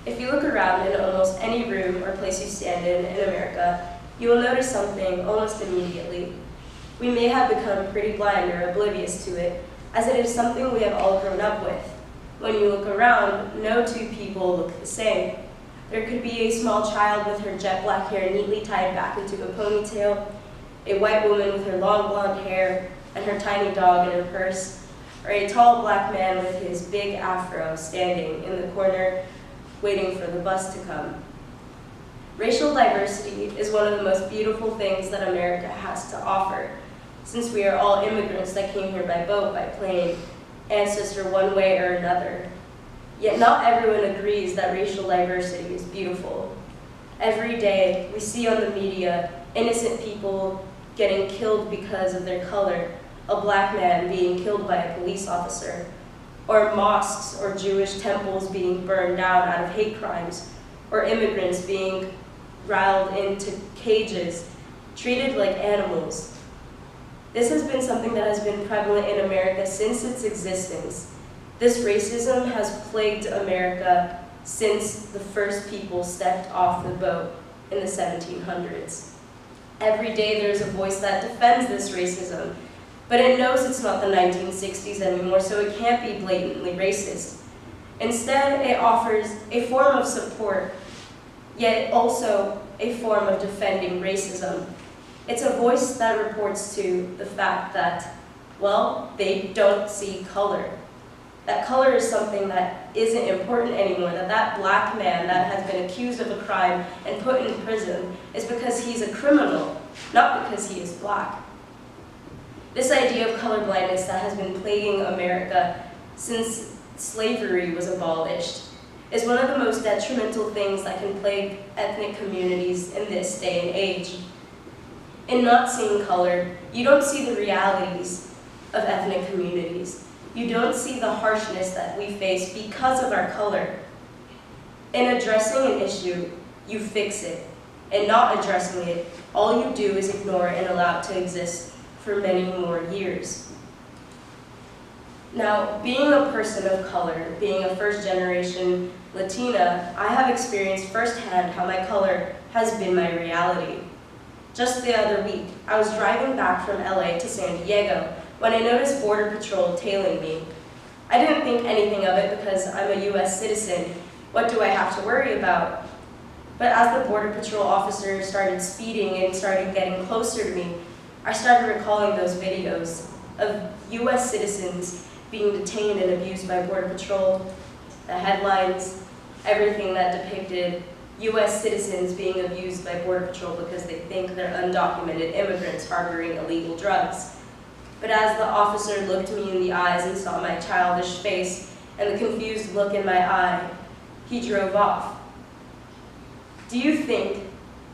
If you look around in almost any room or place you stand in America, you will notice something almost immediately. We may have become pretty blind or oblivious to it, as it is something we have all grown up with. When you look around, no two people look the same. There could be a small child with her jet black hair neatly tied back into a ponytail, a white woman with her long blonde hair and her tiny dog in her purse, or a tall black man with his big afro standing in the corner waiting for the bus to come. Racial diversity is one of the most beautiful things that America has to offer, since we are all immigrants that came here by boat, by plane, ancestor one way or another. Yet not everyone agrees that racial diversity is beautiful. Every day, we see on the media innocent people getting killed because of their color, a black man being killed by a police officer, or mosques or Jewish temples being burned down out of hate crimes, or immigrants being riled into cages, treated like animals. This has been something that has been prevalent in America since its existence. This racism has plagued America since the first people stepped off the boat in the 1700s. Every day there's a voice that defends this racism, but it knows it's not the 1960s anymore, so it can't be blatantly racist. Instead, it offers a form of support, yet also a form of defending racism. It's a voice that reports to the fact that, well, they don't see color. That color is something that isn't important anymore, that black man that has been accused of a crime and put in prison is because he's a criminal, not because he is black. This idea of colorblindness that has been plaguing America since slavery was abolished is one of the most detrimental things that can plague ethnic communities in this day and age. In not seeing color, you don't see the realities of ethnic communities. You don't see the harshness that we face because of our color. In addressing an issue, you fix it. In not addressing it, all you do is ignore it and allow it to exist for many more years. Now, being a person of color, being a first-generation Latina, I have experienced firsthand how my color has been my reality. Just the other week, I was driving back from LA to San Diego when I noticed Border Patrol tailing me. I didn't think anything of it because I'm a US citizen. What do I have to worry about? But as the Border Patrol officer started speeding and started getting closer to me, I started recalling those videos of US citizens being detained and abused by Border Patrol, the headlines, everything that depicted US citizens being abused by Border Patrol because they think they're undocumented immigrants harboring illegal drugs. But as the officer looked me in the eyes and saw my childish face and the confused look in my eye, he drove off. Do you think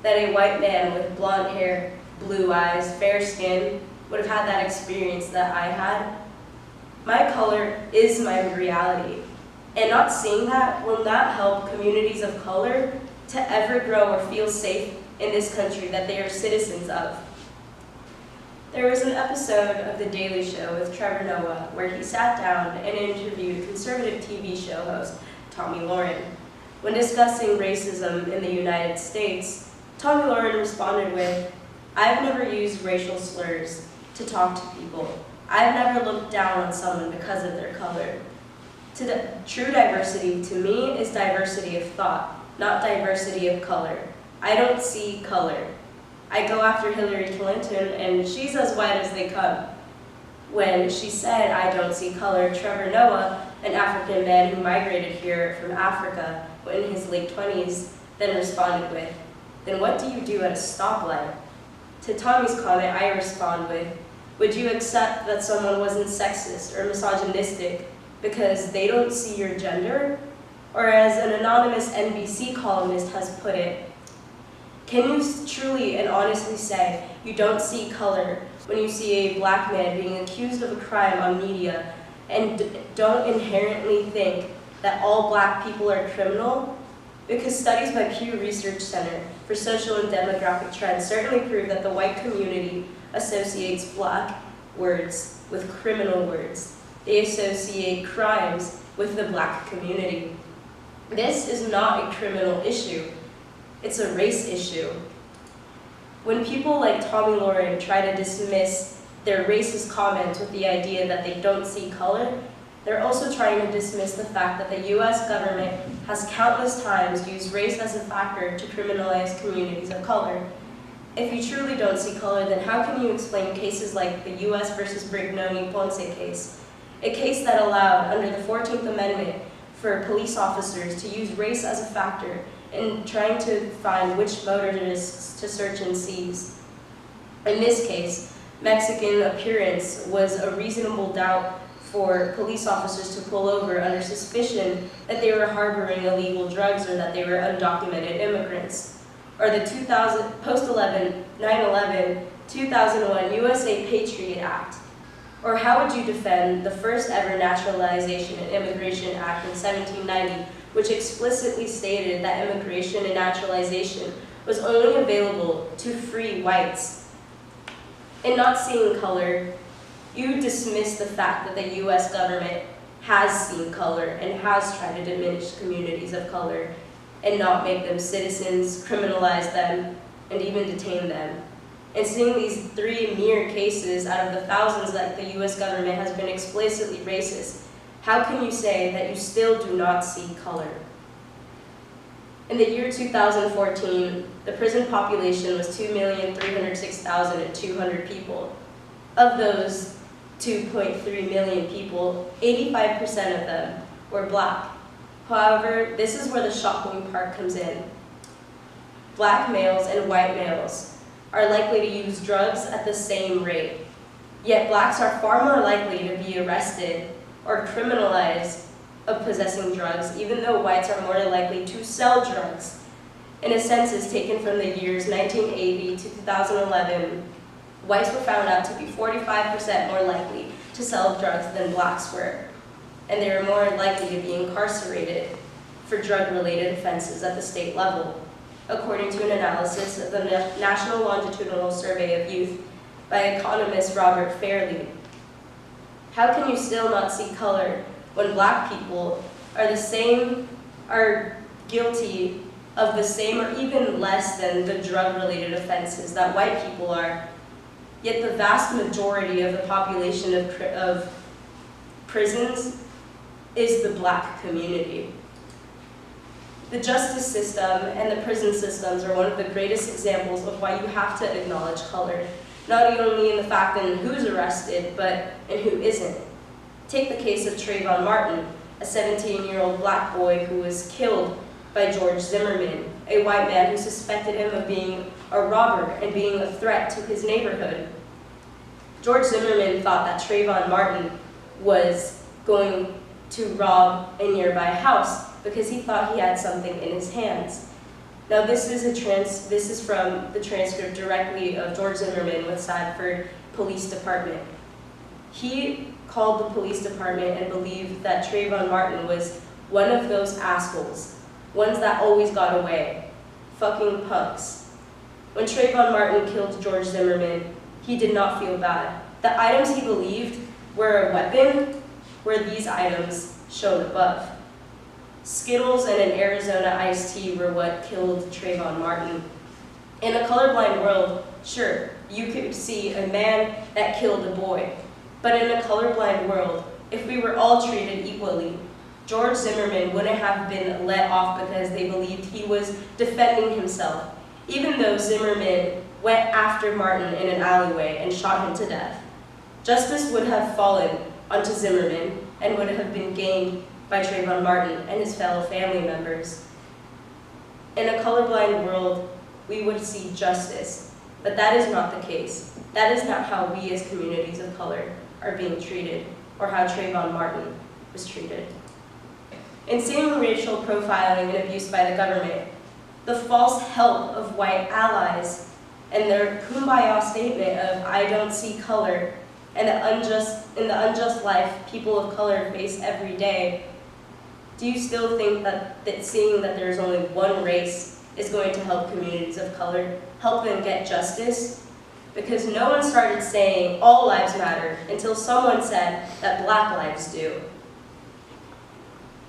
that a white man with blonde hair, blue eyes, fair skin would have had that experience that I had? My color is my reality, and not seeing that will not help communities of color to ever grow or feel safe in this country that they are citizens of. There was an episode of The Daily Show with Trevor Noah where he sat down and interviewed conservative TV show host Tomi Lahren. When discussing racism in the United States, Tomi Lahren responded with, "I've never used racial slurs to talk to people. I've never looked down on someone because of their color." True diversity, to me, is diversity of thought, not diversity of color. I don't see color. I go after Hillary Clinton, and she's as white as they come. When she said, "I don't see color," Trevor Noah, an African man who migrated here from Africa in his late 20s, then responded with, "Then what do you do at a stoplight?" To Tommy's comment, I respond with, "Would you accept that someone wasn't sexist or misogynistic because they don't see your gender?" Or as an anonymous NBC columnist has put it, can you truly and honestly say you don't see color when you see a black man being accused of a crime on media and don't inherently think that all black people are criminal? Because studies by Pew Research Center for Social and Demographic Trends certainly prove that the white community associates black words with criminal words. They associate crimes with the black community. This is not a criminal issue. It's a race issue. When people like Tommy Lauren try to dismiss their racist comments with the idea that they don't see color, they're also trying to dismiss the fact that the US government has countless times used race as a factor to criminalize communities of color. If you truly don't see color, then how can you explain cases like the US versus Brignoni Ponce case? A case that allowed, under the 14th Amendment, for police officers to use race as a factor in trying to find which motorists to search and seize. In this case, Mexican appearance was a reasonable doubt for police officers to pull over under suspicion that they were harboring illegal drugs or that they were undocumented immigrants. Or the 9/11, 2001 USA Patriot Act. Or how would you defend the first ever Naturalization and Immigration Act in 1790, which explicitly stated that immigration and naturalization was only available to free whites? In not seeing color, you dismiss the fact that the US government has seen color and has tried to diminish communities of color and not make them citizens, criminalize them, and even detain them. And seeing these three mere cases out of the thousands that the US government has been explicitly racist, how can you say that you still do not see color? In the year 2014, the prison population was 2,306,200 people. Of those 2.3 million people, 85% of them were black. However, this is where the shocking part comes in. Black males and white males are likely to use drugs at the same rate. Yet blacks are far more likely to be arrested or criminalized of possessing drugs, even though whites are more likely to sell drugs. In a census taken from the years 1980 to 2011, whites were found out to be 45% more likely to sell drugs than blacks were, and they were more likely to be incarcerated for drug-related offenses at the state level, according to an analysis of the National Longitudinal Survey of Youth by economist Robert Fairley. How can you still not see color when black people are guilty of the same or even less than the drug-related offenses that white people are? Yet the vast majority of the population of prisons is the black community. The justice system and the prison systems are one of the greatest examples of why you have to acknowledge color, not only in the fact in who's arrested, but in who isn't. Take the case of Trayvon Martin, a 17-year-old black boy who was killed by George Zimmerman, a white man who suspected him of being a robber and being a threat to his neighborhood. George Zimmerman thought that Trayvon Martin was going to rob a nearby house because he thought he had something in his hands. Now this is from the transcript directly of George Zimmerman with Sadford Police Department. He called the police department and believed that Trayvon Martin was one of those assholes, ones that always got away, fucking punks. When Trayvon Martin killed George Zimmerman, he did not feel bad. The items he believed were a weapon were these items shown above. Skittles and an Arizona iced tea were what killed Trayvon Martin. In a colorblind world, sure, you could see a man that killed a boy. But in a colorblind world, if we were all treated equally, George Zimmerman wouldn't have been let off because they believed he was defending himself, even though Zimmerman went after Martin in an alleyway and shot him to death. Justice would have fallen onto Zimmerman and would have been gained by Trayvon Martin and his fellow family members. In a colorblind world, we would see justice, but that is not the case. That is not how we as communities of color are being treated, or how Trayvon Martin was treated. In seeing racial profiling and abuse by the government, the false help of white allies, and their kumbaya statement of "I don't see color," and the unjust life people of color face every day, do you still think that seeing that there's only one race is going to help communities of color, help them get justice? Because no one started saying all lives matter until someone said that black lives do.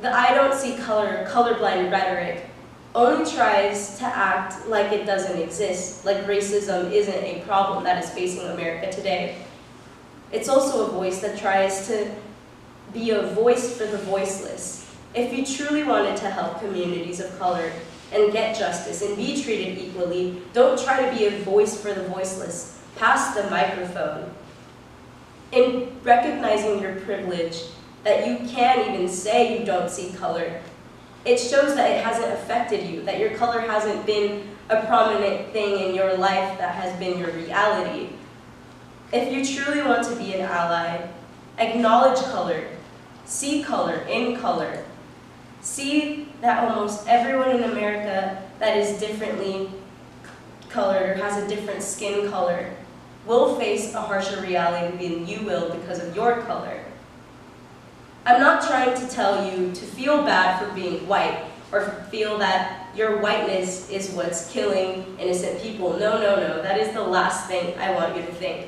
The I don't see color, colorblind rhetoric only tries to act like it doesn't exist, like racism isn't a problem that is facing America today. It's also a voice that tries to be a voice for the voiceless. If you truly wanted to help communities of color and get justice and be treated equally, don't try to be a voice for the voiceless. Pass the microphone. In recognizing your privilege, that you can't even say you don't see color, it shows that it hasn't affected you, that your color hasn't been a prominent thing in your life that has been your reality. If you truly want to be an ally, acknowledge color, see color in color. See that almost everyone in America that is differently colored or has a different skin color will face a harsher reality than you will because of your color. I'm not trying to tell you to feel bad for being white or feel that your whiteness is what's killing innocent people. No, no, no, that is the last thing I want you to think.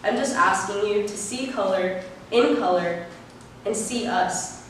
I'm just asking you to see color in color and see us.